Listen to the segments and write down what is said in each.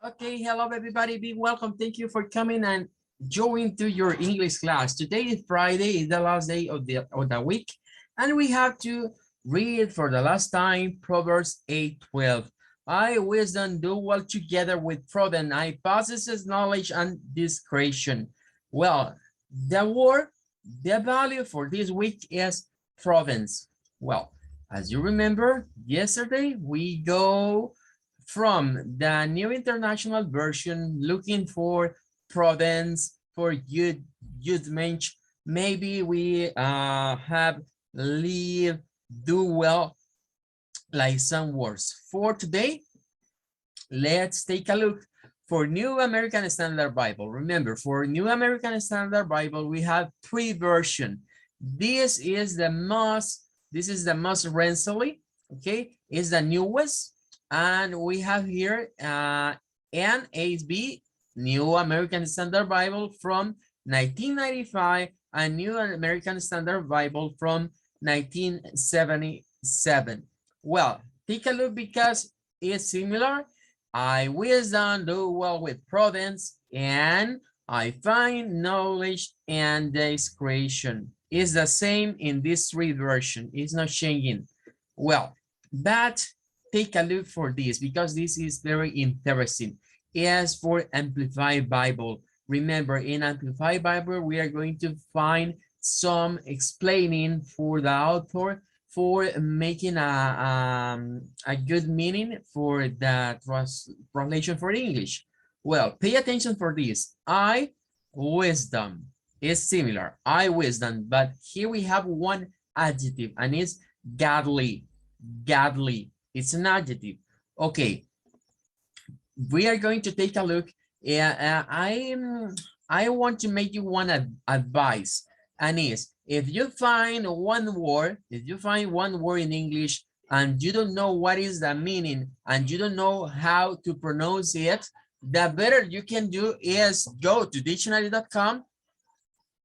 Okay, hello everybody, be welcome. Thank you for coming and joining to your English class. Today is Friday, is the last day of the week, and we have to read for the last time Proverbs 8:12. I wisdom do well together with prudence. I possesses knowledge and discretion. Well, the word, the value for this week is prudence. Well, as you remember, yesterday we go from the New International Version looking for prudence, for judgment. Maybe we have live, do well, like some words. For today, let's take a look for New American Standard Bible. Remember, for New American Standard Bible, we have three versions. This is the most recently, okay, is the newest. And we have here NASB, New American Standard Bible from 1995, and New American Standard Bible from 1977. Well, take a look because it's similar. I wisdom do well with prudence, and I find knowledge and discretion. Is the same in this three version. It's not changing. Well, but take a look for this because this is very interesting. As for Amplified Bible, remember in Amplified Bible, we are going to find some explaining for the author for making a good meaning for the translation for English. Well, pay attention for this. I wisdom is similar. I wisdom, but here we have one adjective and it's godly. Godly. It's an adjective. Okay, we are going to take a look. I want to make you one advice, and is if you find one word, in English and you don't know what is the meaning and you don't know how to pronounce it, the better you can do is go to dictionary.com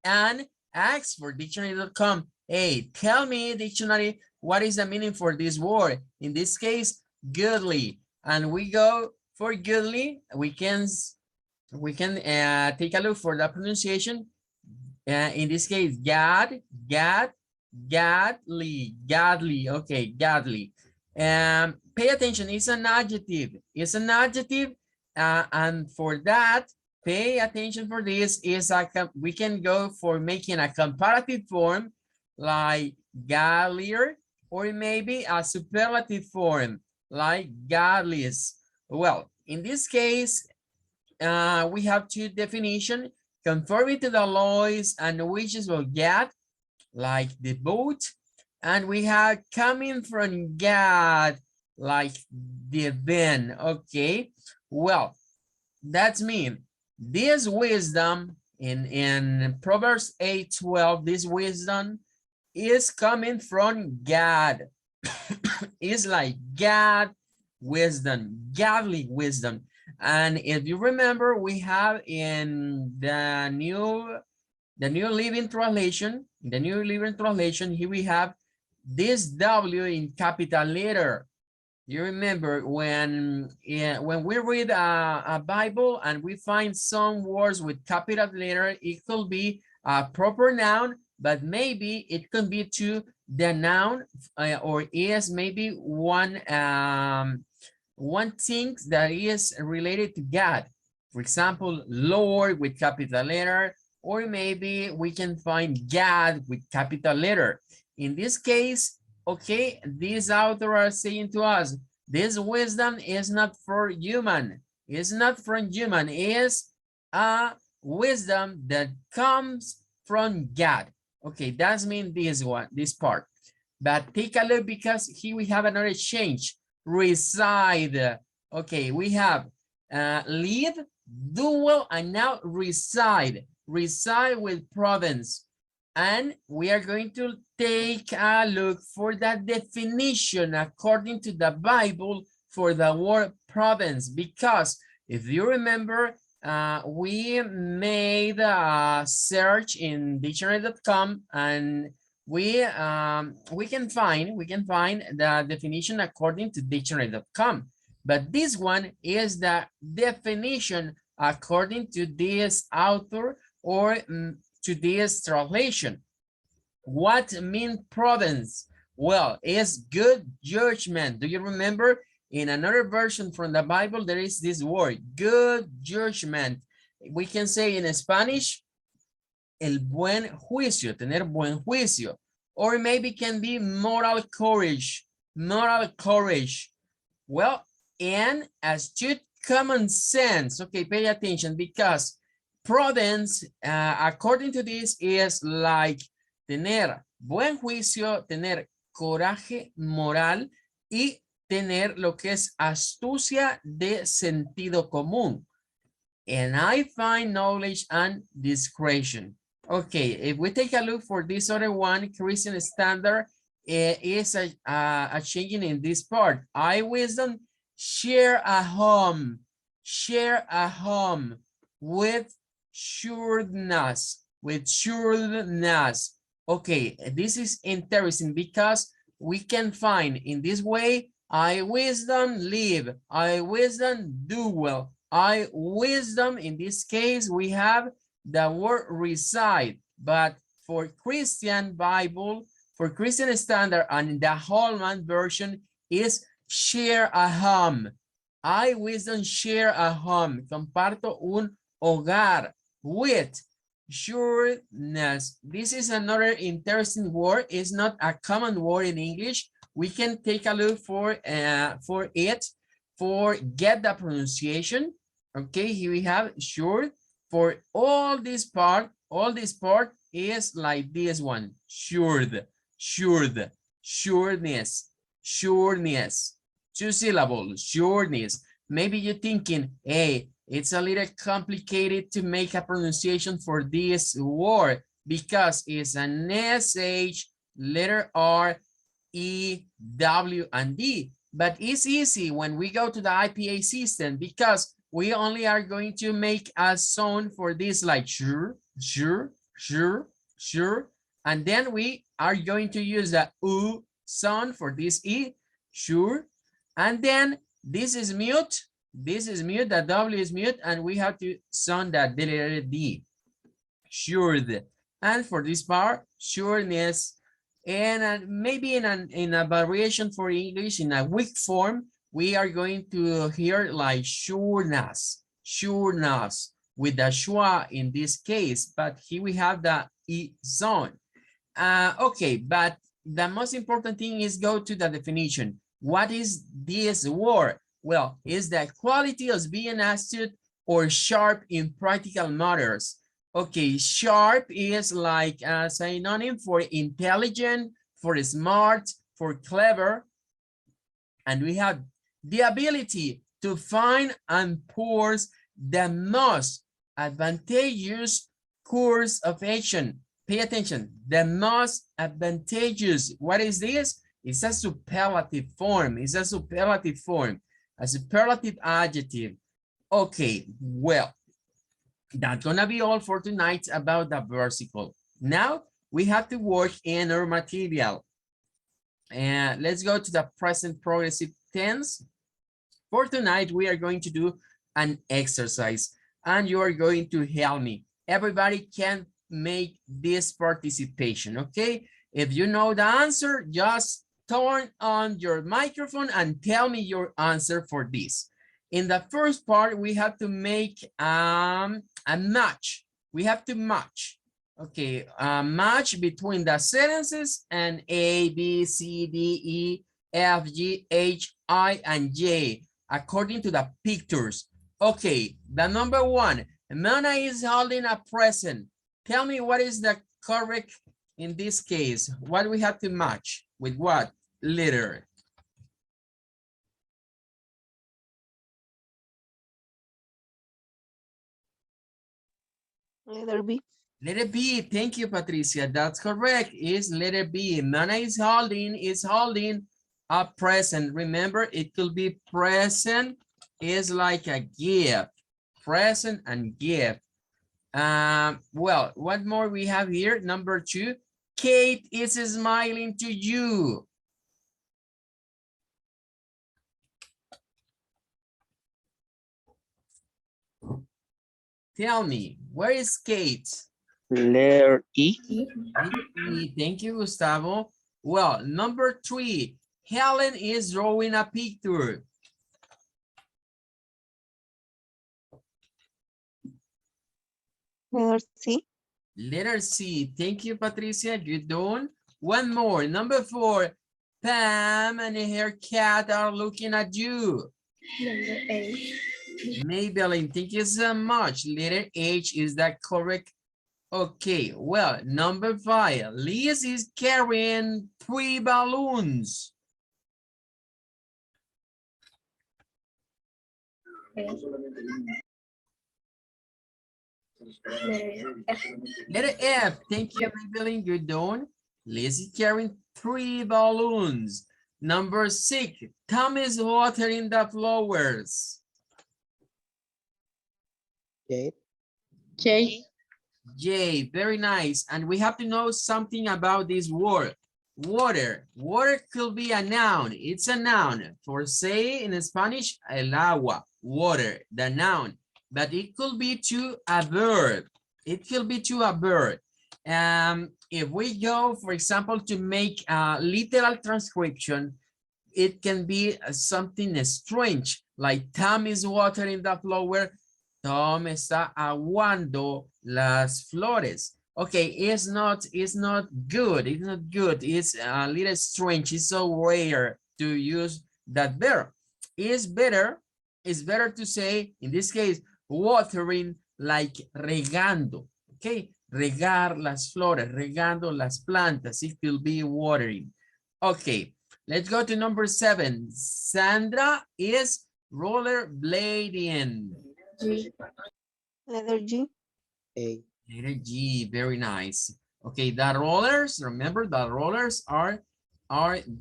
and ask for dictionary.com. Hey, tell me, dictionary, what is the meaning for this word? In this case, goodly. And we go for goodly. We can take a look for the pronunciation. In this case, godly. Okay, godly. Pay attention. It's an adjective. It's an adjective. And for that, pay attention for this. We can go for making a comparative form like godlier, or maybe a superlative form like godliest. Well, in this case, we have two definitions: conforming to the laws and wishes of God, like the boat, and we have coming from God, like the event. Okay, well, that's mean this wisdom in Proverbs 8:12, this wisdom is coming from God. It's like God wisdom, godly wisdom. And if you remember, we have in the New Living Translation, here we have this W in capital letter. You remember when we read a Bible and we find some words with capital letter, it could be a proper noun, but maybe it could be to the noun or is maybe one thing that is related to God. For example, Lord with capital letter, or maybe we can find God with capital letter. In this case, okay, these authors are saying to us, this wisdom is not for human. It's not from human. It's a wisdom that comes from God. Okay, that's mean this part. But take a look because here we have another change. Reside. Okay, we have live, do well, and now reside. Reside with prudence. And we are going to take a look for that definition according to the Bible for the word prudence, because if you remember, we made a search in dictionary.com and we can find the definition according to dictionary.com. But this one is the definition according to this author or to this translation. What means prudence? Well, it's good judgment. Do you remember? In another version from the Bible, there is this word, good judgment. We can say in Spanish, el buen juicio, tener buen juicio. Or maybe can be moral courage, moral courage. Well, and astute common sense. Okay, pay attention because prudence, according to this, is like tener buen juicio, tener coraje moral y tener lo que es astucia de sentido común. And I find knowledge and discretion. Okay, if we take a look for this other one, Christian standard is a changing in this part. I wisdom, share a home with sureness, Okay, this is interesting because we can find in this way, I wisdom live, I wisdom do well, I wisdom, in this case, we have the word reside, but for Christian Bible, for Christian Standard and the Holman version is share a home. I wisdom share a home. Comparto un hogar with sureness. This is another interesting word. It's not a common word in English. We can take a look for it, for get the pronunciation. Okay, here we have sure. For all this part is like this one, sureness. 2 syllables, sureness. Maybe you're thinking, hey, it's a little complicated to make a pronunciation for this word because it's an SH, letter R, E, W, and D. But it's easy when we go to the IPA system because we only are going to make a sound for this like sure. And then we are going to use the U sound for this E, sure. And then this is mute, the W is mute, and we have to sound that letter D, sure. And for this part, sureness, and maybe in a variation for English, in a weak form, we are going to hear like sureness, with the schwa in this case, but here we have the E sound. Okay, but the most important thing is go to the definition. What is this word? Well, it's the quality of being astute or sharp in practical matters. Okay, sharp is like a synonym for intelligent, for smart, for clever. And we have the ability to find and purse the most advantageous course of action. Pay attention, the most advantageous. What is this? It's a superlative form. It's a superlative form, a superlative adjective. Okay, well, that's gonna be all for tonight about the versicle. Now we have to work in our material. And let's go to the present progressive tense. For tonight, we are going to do an exercise and you are going to help me. Everybody can make this participation, okay? If you know the answer, just turn on your microphone and tell me your answer for this. In the first part, we have to make a match. We have to match. Okay, a match between the sentences and A, B, C, D, E, F, G, H, I, and J, according to the pictures. Okay, the number one, Mona is holding a present. Tell me what is the correct in this case. What we have to match with what letter? Letter B. Letter B. Thank you, Patricia. That's correct. Is letter B. Mona is holding a present. Remember, it could be present is like a gift. Present and gift. Well, what more we have here? Number two, Kate is smiling to you. Tell me, where is Kate? Letter E. Thank you, Gustavo. Well, number 3, Helen is drawing a picture. Letter C. Letter C. Thank you, Patricia. Good done. One more. Number 4, Pam and her cat are looking at you. Number 8. Maybelline, thank you so much. Letter H, is that correct? Okay, well, number 5, Liz is carrying 3 balloons. Letter F, thank you, Maybelline, good done. Liz is carrying 3 balloons. Number 6, Tom is watering the flowers. J. J. J, very nice. And we have to know something about this word. Water. Water could be a noun. It's a noun. For say in Spanish, el agua, water, the noun. But it could be to a verb. It could be to a verb. If we go, for example, to make a literal transcription, it can be something strange, like Tom is watering the flower. Tom está aguando las flores. Okay, it's not good. It's not good. It's a little strange. It's so rare to use that verb. It's better to say, in this case, watering, like regando. Okay, regar las flores, regando las plantas. It will be watering. Okay, let's go to number 7. Sandra is rollerblading. G. Letter G. A. Letter G, very nice. Okay, the rollers, remember the rollers are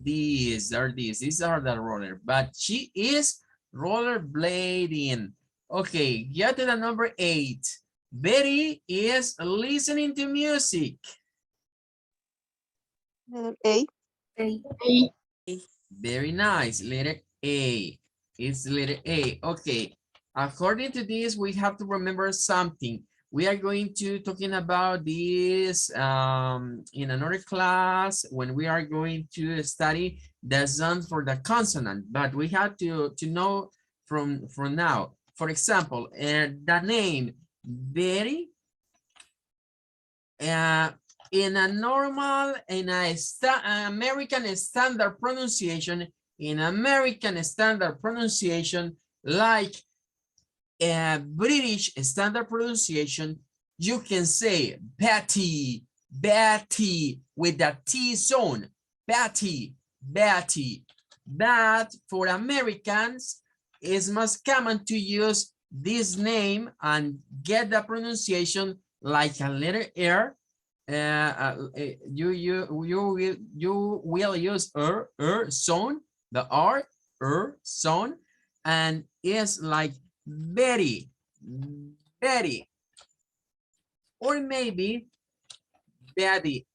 these. These are the rollers, but she is rollerblading. Okay, get to the number 8. Betty is listening to music. Letter A. A. Very nice, letter A. It's letter A. Okay, according to this, we have to remember something. We are going to talking about this in another class when we are going to study the sound for the consonant, but we have to know from now. For example, the name Betty, in a normal, American standard pronunciation, like British standard pronunciation, you can say Betty, Betty with the T sound, Betty, Betty. But for Americans, it's most common to use this name and get the pronunciation like a letter R. You will use sound, the R sound, and it's like Betty, Betty, or maybe Betty.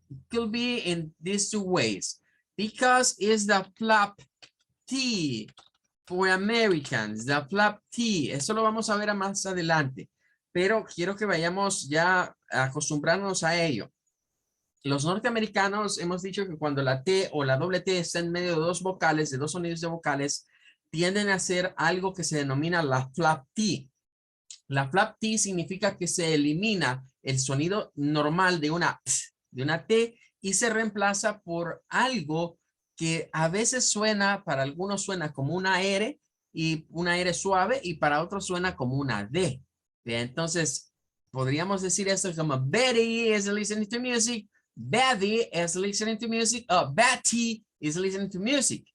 It could be in these 2 ways because it's the flap T for Americans, the flap T. Eso lo vamos a ver más adelante, pero quiero que vayamos ya acostumbrándonos a ello. Los norteamericanos hemos dicho que cuando la T o la doble T está en medio de 2 vocales, de 2 sonidos de vocales, tienden a hacer algo que se denomina la flap T. La flap T significa que se elimina el sonido normal de una T y se reemplaza por algo que a veces suena, para algunos suena como una R y una R suave y para otros suena como una D. Entonces, podríamos decir esto como Betty is listening to music, Betty is listening to music, Betty is listening to music.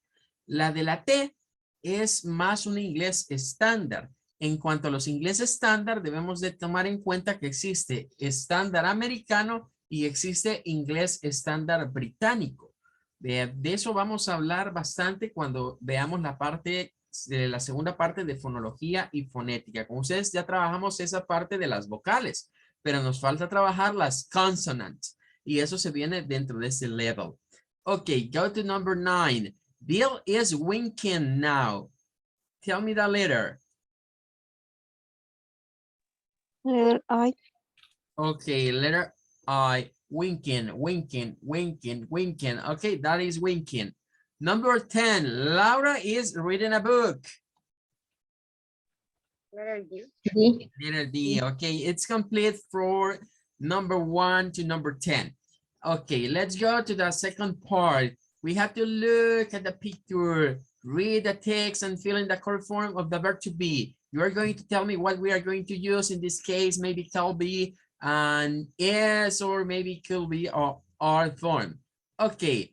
La de la T es más un inglés estándar. En cuanto a los ingleses estándar, debemos de tomar en cuenta que existe estándar americano y existe inglés estándar británico. De eso vamos a hablar bastante cuando veamos la segunda parte de fonología y fonética. Con ustedes ya trabajamos esa parte de las vocales, pero nos falta trabajar las consonants y eso se viene dentro de ese level. Okay, go to number 9. Bill is winking now. Tell me the letter. Letter I. Okay, letter I, winking, winking, winking, winking. Okay, that is winking. Number 10, Laura is reading a book. Letter D. Letter D, okay, it's complete for number 1 to number 10. Okay, let's go to the second part. We have to look at the picture, read the text, and fill in the correct form of the verb to be. You are going to tell me what we are going to use. In this case, maybe shall be and is, or maybe could be or are form. Okay,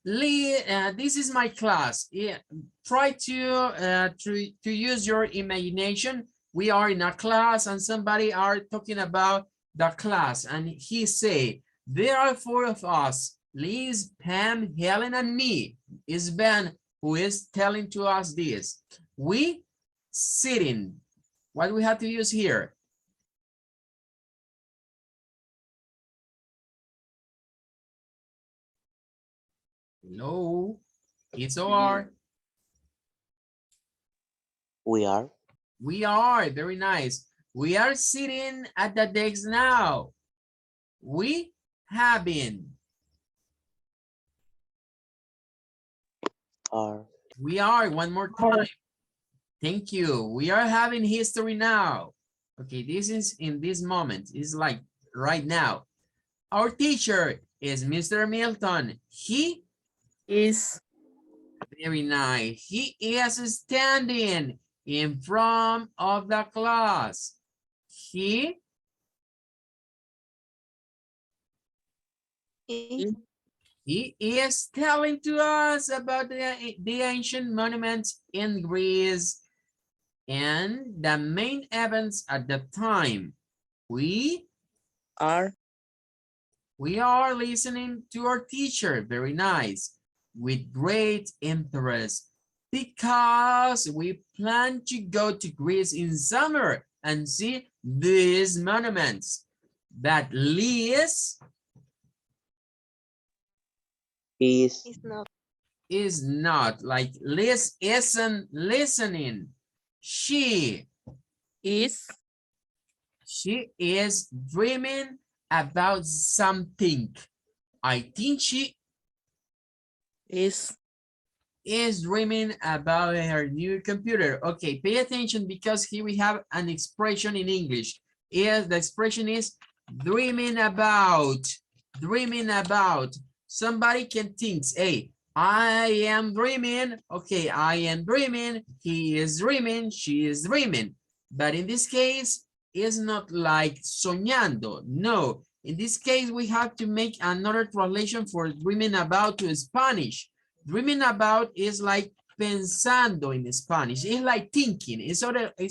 this is my class. Yeah, try to use your imagination. We are in a class and somebody are talking about the class, and he say there are 4 of us: Liz, Pam, Helen, and me. Is Ben who is telling to us this. We sitting. What do we have to use here? Hello, it's or. We are. We are, very nice. We are sitting at the desk now. We have been. Are. We are, one more time. Thank you. We are having history now. Okay, this is in this moment. It's like right now. Our teacher is Mr. Milton. He Is. very nice. He is standing in front of the class. He Is. is telling to us about the ancient monuments in Greece and the main events at the time. We Are. are listening to our teacher, very nice, with great interest, because we plan to go to Greece in summer and see these monuments. But Liz Is. Is not. not, like Liz isn't listening. She Is. is dreaming about something. I think she Is. dreaming about her new computer. Okay, pay attention, because here we have an expression in English. The expression is dreaming about. Dreaming about. Somebody can think, hey, I am dreaming. Okay, I am dreaming. He is dreaming. She is dreaming. But in this case, it's not like soñando. No. In this case, we have to make another translation for dreaming about to Spanish. Dreaming about is like pensando in Spanish. It's like thinking. It's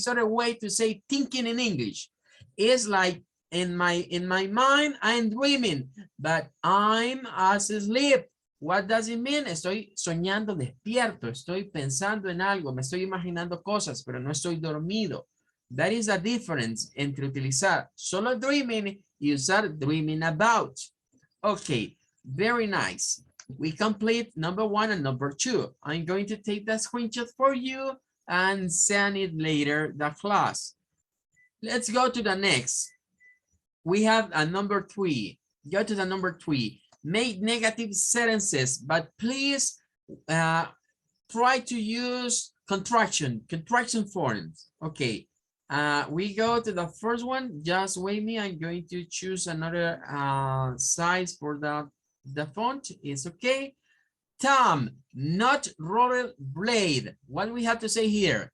other way to say thinking in English. It's like in my mind, I'm dreaming, but I'm asleep. What does it mean? Estoy soñando despierto. Estoy pensando en algo. Me estoy imaginando cosas, pero no estoy dormido. That is a difference entre utilizar solo dreaming y usar dreaming about. Okay, very nice. We complete number 1 and number 2. I'm going to take the screenshot for you and send it later the class. Let's go to the next. We have a number 3. Go to the number 3. Make negative sentences, but please try to use contraction forms. Okay. We go to the first one. Just wait me. I'm going to choose another size for the font. It's okay. Tom, not roller blade. What do we have to say here?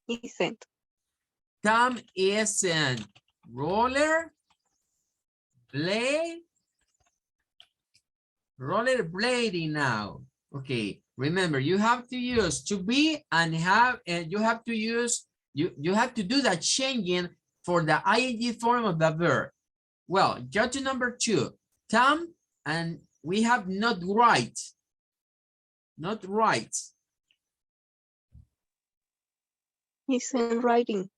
Isn't. Tom isn't roller blading now. Okay, remember, you have to use to be and have, and you have to use, you have to do that changing for the ing form of the verb. Well, go to number 2. Tom, and we have not right. Not right. Isn't writing.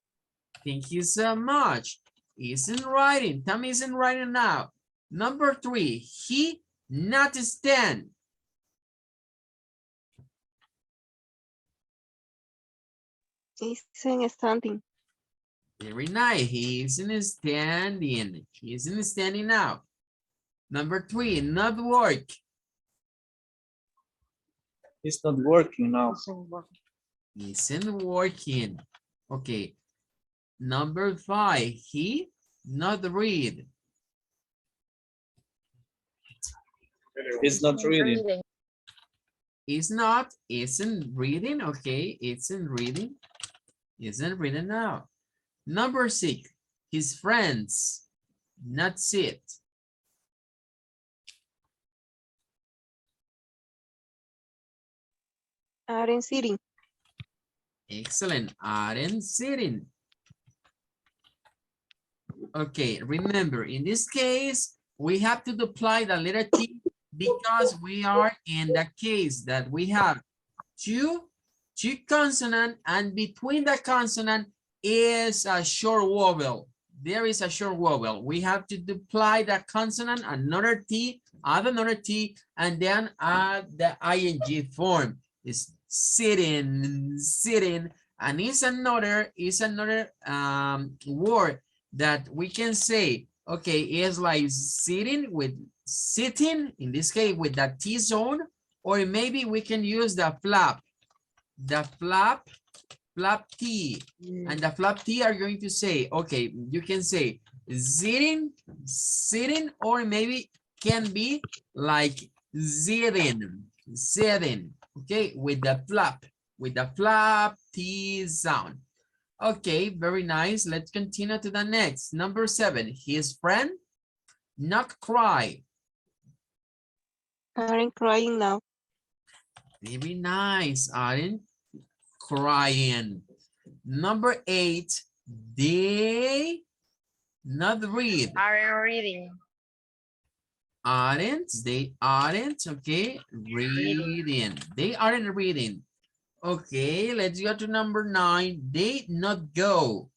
Thank you so much. Isn't writing. Tom isn't writing now. Number 3, he not stand. Isn't standing. Very nice. He isn't standing. He isn't standing now. Number 3, not work. It's not working now. Isn't working. Okay. Number 5, he not read. It's not reading. Is not, isn't reading. Okay, isn't reading. Isn't reading now. Number 6, his friends not sit. Aren't sitting. Excellent. Aren't sitting. Okay, remember, in this case, we have to apply the letter T because we are in the case that we have two consonant, and between the consonant is a short vowel. There is a short vowel. We have to apply the consonant, another T, add another T, and then add the ing form. It's sitting, sitting, and is another word that we can say, okay, is like sitting with sitting, in this case with the T zone, or maybe we can use the flap T, and the flap T are going to say, okay, you can say sitting, sitting, or maybe can be like sitting, sitting, okay, with the flap T sound. Okay, very nice. Let's continue to the next. Number 7, his friend not cry. Aren't crying now. Very nice, aren't crying. Number 8, they not read. Are reading. Aren't, they aren't, okay, reading. They aren't reading. Okay, let's go to number 9. They not go.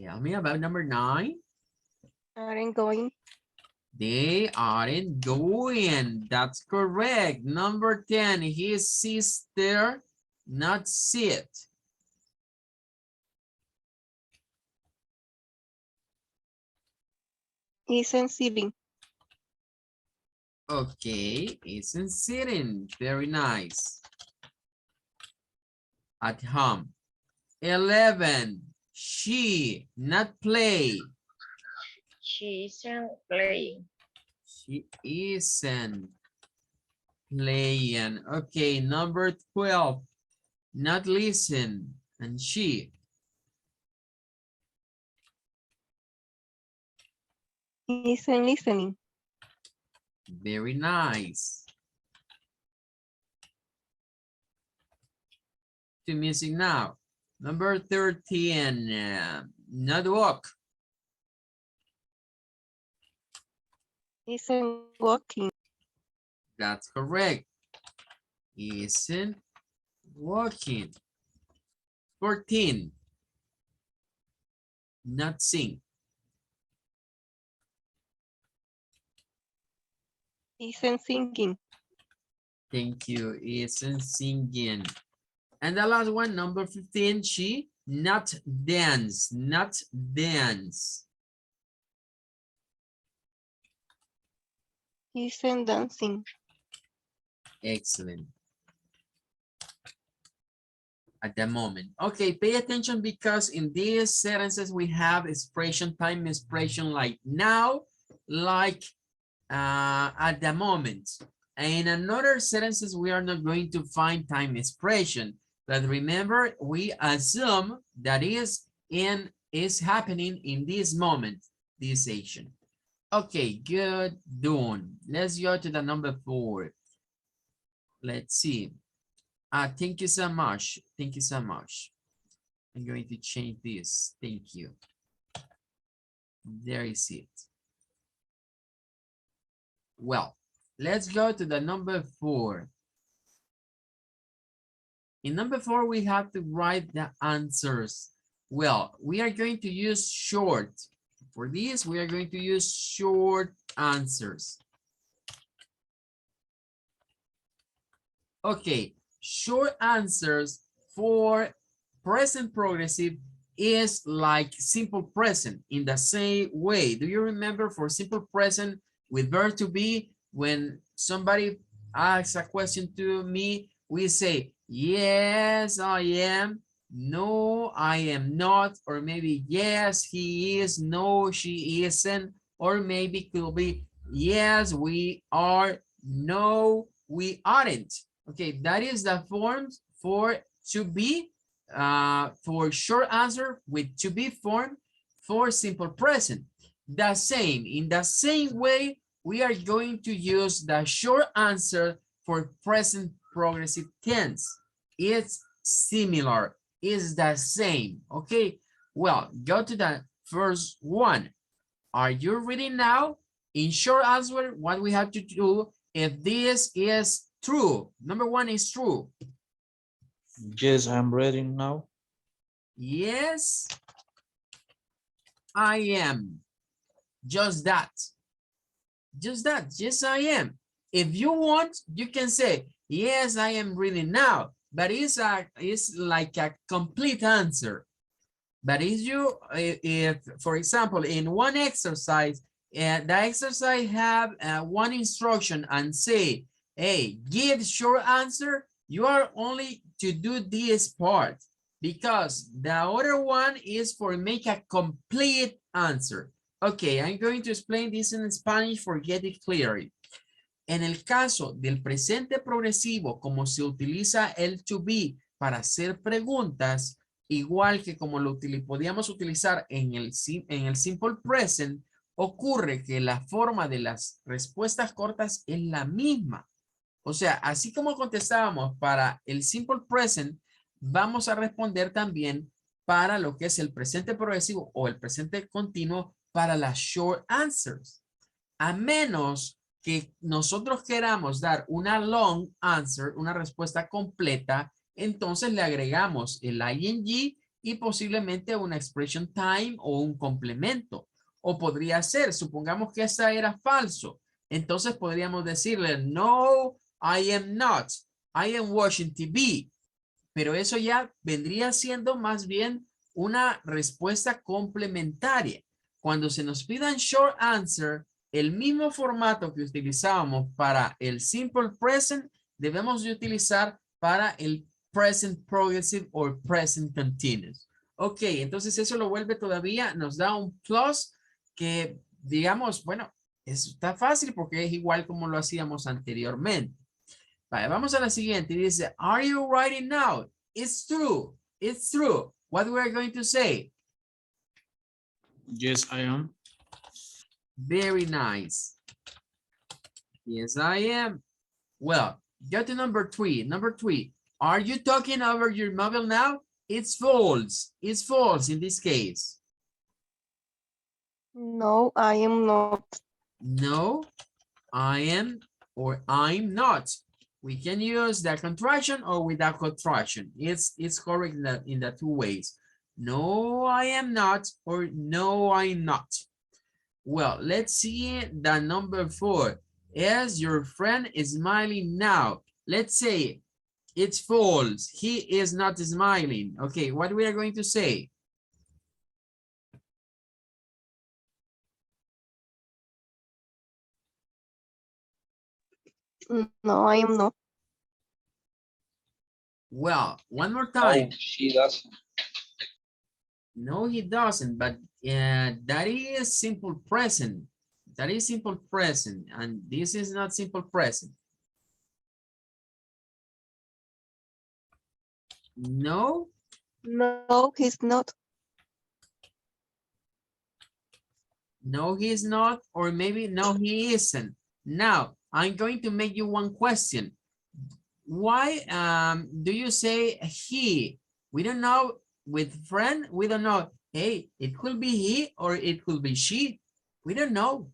Tell me about number 9. Aren't going. They aren't going. That's correct. Number 10, his sister not sit. Isn't sitting. Okay, isn't sitting. Very nice. At home. 11, she not play. She isn't playing. She isn't playing. Okay, number 12, not listen. And she. Isn't listening. Very nice. To music now. Number 13, not walk. Isn't walking. That's correct. Isn't walking. 14, not sing. Isn't singing. Thank you. Isn't singing. And the last one, number 15, she not dance, not dance. Isn't dancing. Excellent. At the moment. Okay, pay attention because in these sentences we have expression, time expression like now, like at the moment. And in another sentences, we are not going to find time expression. But remember, we assume that is happening in this moment, this action. Okay, good, done. Let's go to the number 4. Let's see. Thank you so much. Thank you so much. I'm going to change this. Thank you. There is it. Well, let's go to the number 4. In number 4, we have to write the answers. Well, we are going to use short. For this, we are going to use short answers. Okay, short answers for present progressive is like simple present in the same way. Do you remember for simple present with verb to be, when somebody asks a question to me, we say, yes, I am. No, I am not. Or maybe, yes, he is. No, she isn't. Or maybe could be, yes, we are. No, we aren't. Okay, that is the forms for to be, for short answer with to be form for simple present. The same, in the same way, we are going to use the short answer for present progressive tense. It's similar, it's the same, okay? Well, go to the first one. Are you reading now? In short answer, what we have to do if this is true. Number one is true. Yes, I'm reading now. Yes, I am. Just that. Just that. Yes, I am. If you want, you can say, yes, I am reading now. But it's like a complete answer. But if, for example, in one exercise, the exercise have one instruction and say, hey, give short answer, you are only to do this part because the other one is for make a complete answer. Okay, I'm going to explain this in Spanish for get it clearly. En el caso del presente progresivo, como se utiliza el to be para hacer preguntas, igual que como lo podíamos utilizar en el simple present, ocurre que la forma de las respuestas cortas es la misma. O sea, así como contestábamos para el simple present, vamos a responder también para lo que es el presente progresivo o el presente continuo para las short answers. A menos que nosotros queramos dar una long answer, una respuesta completa, entonces le agregamos el ing y posiblemente una expression time o un complemento. O podría ser, supongamos que esa era falso. Entonces podríamos decirle, no, I am not. I am watching TV. Pero eso ya vendría siendo más bien una respuesta complementaria. Cuando se nos pidan short answer, el mismo formato que utilizábamos para el simple present, debemos de utilizar para el present progressive o present continuous. Ok, entonces eso lo vuelve todavía, nos da un plus que digamos, bueno, está fácil porque es igual como lo hacíamos anteriormente. Vale, vamos a la siguiente. Dice, are you writing now? It's true. It's true. What we are going to say? Yes, I am. Very nice. Yes, I am. Well, go to number three. Number three. Are you talking over your mobile now? It's false. It's false in this case. No, I am not. No, I am or I'm not. We can use the contraction or without contraction. It's correct in the two ways. No, I am not, or no, I'm not. Well, let's see the number four. Is your friend smiling now? Let's say it's false. He is not smiling. Okay, what we are going to say? No, I am not. Well, one more time. No, she doesn't. No, he doesn't, but that is simple present. That is simple present, and this is not simple present. No? No, he's not. No, he is not, or maybe no, he isn't. Now, I'm going to make you one question. Why do you say he? We don't know. With friend, we don't know. Hey, it could be he or it could be she. We don't know.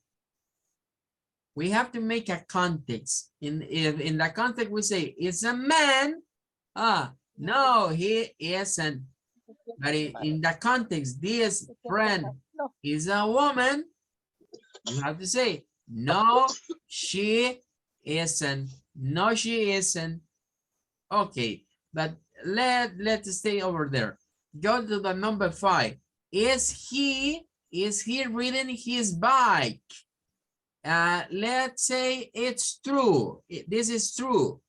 We have to make a context. In the context, we say it's a man. No, he isn't. But in the context, this friend is a woman. You have to say, no, she isn't. No, she isn't. Okay, but let's stay over there. Go to the number 5. Is he reading his bike? Let's say it's true. This is true.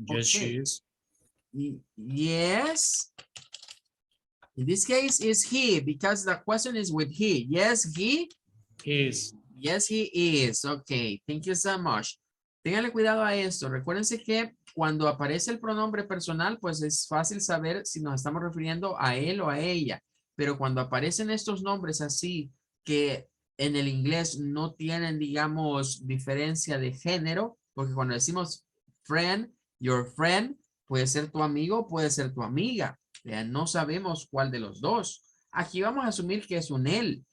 Yes, she Okay. is. Yes. In this case, is he, because the question is with he. Yes, he. Is. Yes, he is. Ok, thank you so much. Ténganle cuidado a esto. Recuérdense que cuando aparece el pronombre personal, pues es fácil saber si nos estamos refiriendo a él o a ella. Pero cuando aparecen estos nombres así, que en el inglés no tienen, digamos, diferencia de género, porque cuando decimos friend, your friend, puede ser tu amigo, puede ser tu amiga. No sabemos cuál de los dos. Aquí vamos a asumir que es un él.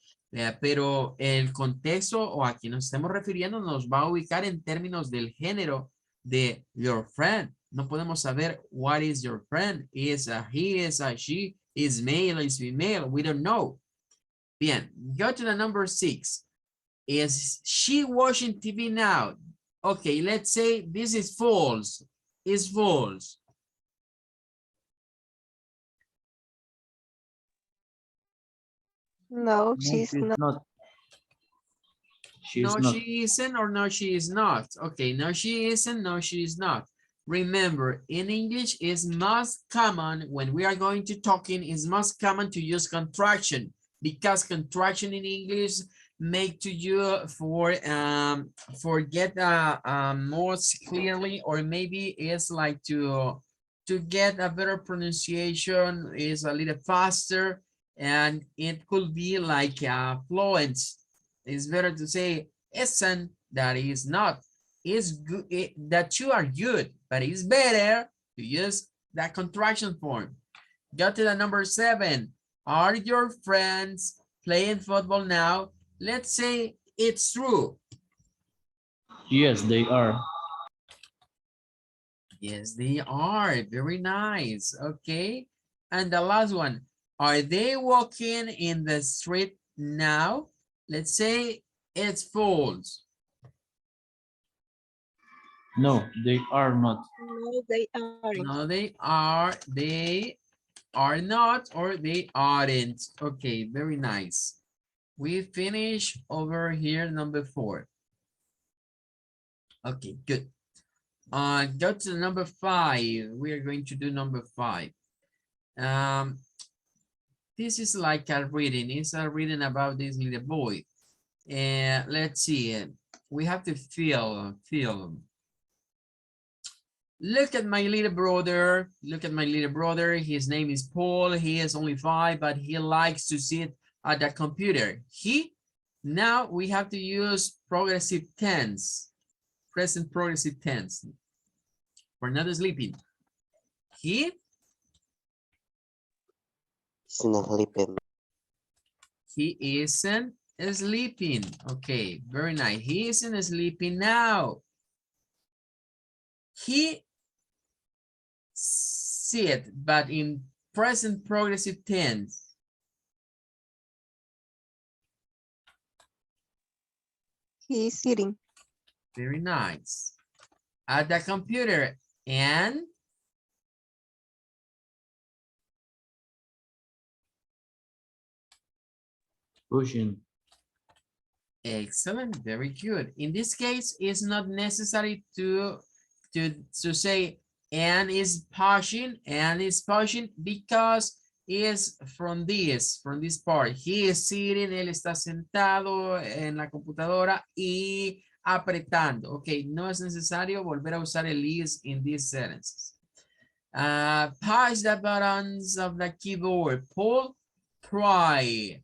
Pero el contexto o a quien nos estemos refiriendo nos va a ubicar en términos del género de your friend. No podemos saber what is your friend. Is a he, is a she, is male, is female. We don't know. Bien, go to the number 6. Is she watching TV now? Okay, let's say this is false. Is false. No, No, she's not. She is No, not. she isn't, or no, she is not. Okay, no, she isn't, no, she is not. Remember, in English, it's most common when we are going to talking, it's most common to use contraction, because contraction in English make to you for get most clearly, or maybe it's like to get a better pronunciation is a little faster, and it could be like fluent. It's better to say isn't, that is not. Is good, that you are good, but it's better to use that contraction form. Go to the number 7. Are your friends playing football now? Let's say it's true. Yes, they are. Yes, they are. Very nice. Okay. And the last one. Are they walking in the street now? Let's say it's false. No, they are not. No, they aren't. No, they are not, or they aren't. Okay, very nice. We finish over here, number 4. Okay, good. Go to number 5. We are going to do number 5. This is like a reading. It's a reading about this little boy. Let's see. We have to feel. Look at my little brother. Look at my little brother. His name is Paul. He is only 5, but he likes to sit at the computer. Now we have to use progressive tense, present progressive tense. We're not sleeping. He He's not sleeping. He isn't sleeping. Okay, very nice. He isn't sleeping now. He sit, but in present progressive tense. He's sitting. Very nice. At the computer and Pushing. excellent, very good. In this case, it's not necessary to say and is pushing because is from this part. He is sitting, él está sentado en la computadora y apretando. Ok, no es necesario volver a usar el is in these sentences. Push the buttons of the keyboard. Pull, try.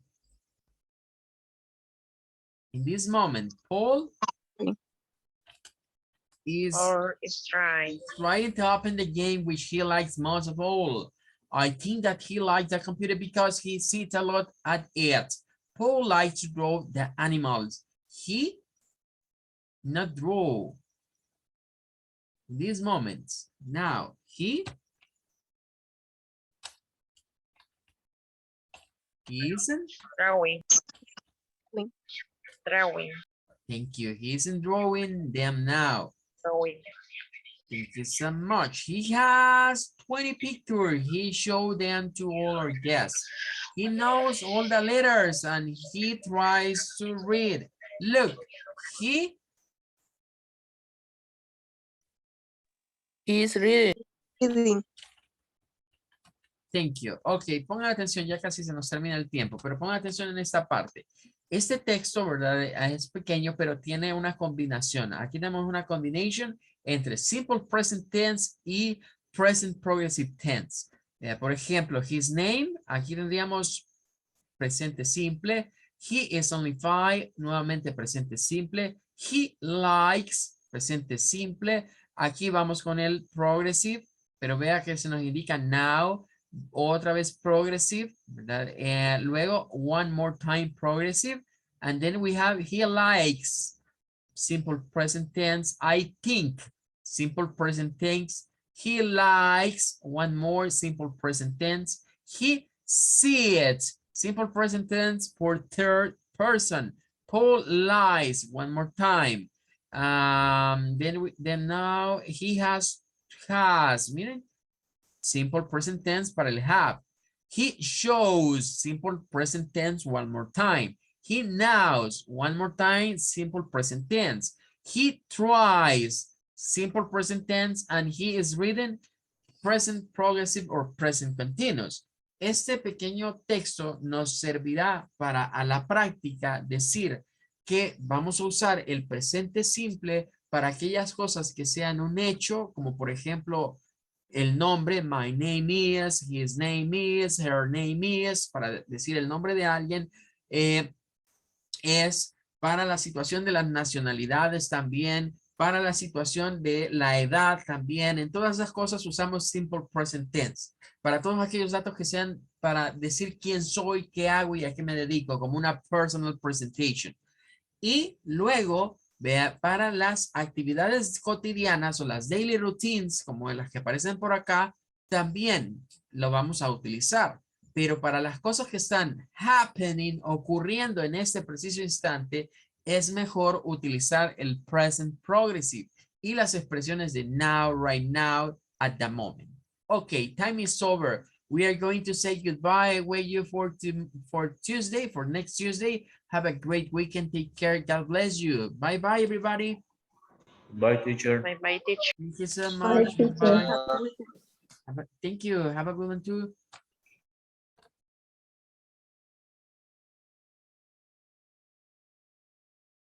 In this moment, Paul is trying. trying to open the game which he likes most of all. I think that he likes the computer because he sits a lot at it. Paul likes to draw the animals. He not draw. In these moments. Now, he isn't Drawing. Drawing. Drawing. Thank you. He isn't drawing them now. Drawing. Thank you so much. He has 20 pictures. He showed them to all our guests. He knows all the letters and he tries to read. Look, he is reading. Reading. Thank you. Ok, pongan atención, ya casi se nos termina el tiempo, pero pongan atención en esta parte. Este texto, ¿verdad? Es pequeño, pero tiene una combinación. Aquí tenemos una combination entre simple present tense y present progressive tense. Por ejemplo, his name, aquí tendríamos presente simple. He is only 5, nuevamente presente simple. He likes, presente simple. Aquí vamos con el progressive, pero vea que se nos indica now. Otra vez progressive, ¿verdad? Luego one more time progressive, and then we have he likes, simple present tense. I think, simple present tense. He likes, one more, simple present tense. He sees, simple present tense for third person. Paul lies, one more time. Then now he has, miren, simple present tense para el have. He shows, simple present tense, one more time. He knows, one more time, simple present tense. He tries, simple present tense, and he is reading, present progressive or present continuous. Este pequeño texto nos servirá para a la práctica decir que vamos a usar el presente simple para aquellas cosas que sean un hecho, como por ejemplo, el nombre, my name is, his name is, her name is, para decir el nombre de alguien, es para la situación de las nacionalidades también, para la situación de la edad también. En todas esas cosas usamos simple present tense. Para todos aquellos datos que sean para decir quién soy, qué hago y a qué me dedico, como una personal presentation. Y luego, vea, para las actividades cotidianas o las daily routines, como las que aparecen por acá, también lo vamos a utilizar. Pero para las cosas que están happening, ocurriendo en este preciso instante, es mejor utilizar el present progressive y las expresiones de now, right now, at the moment. Okay, time is over. We are going to say goodbye. Wait you for Tuesday, for next Tuesday. Have a great weekend. Take care. God bless you. Bye-bye, everybody. Bye, teacher. Bye-bye, teacher. Thank you so Bye, much. teacher. Bye. Thank you. Have a good one too.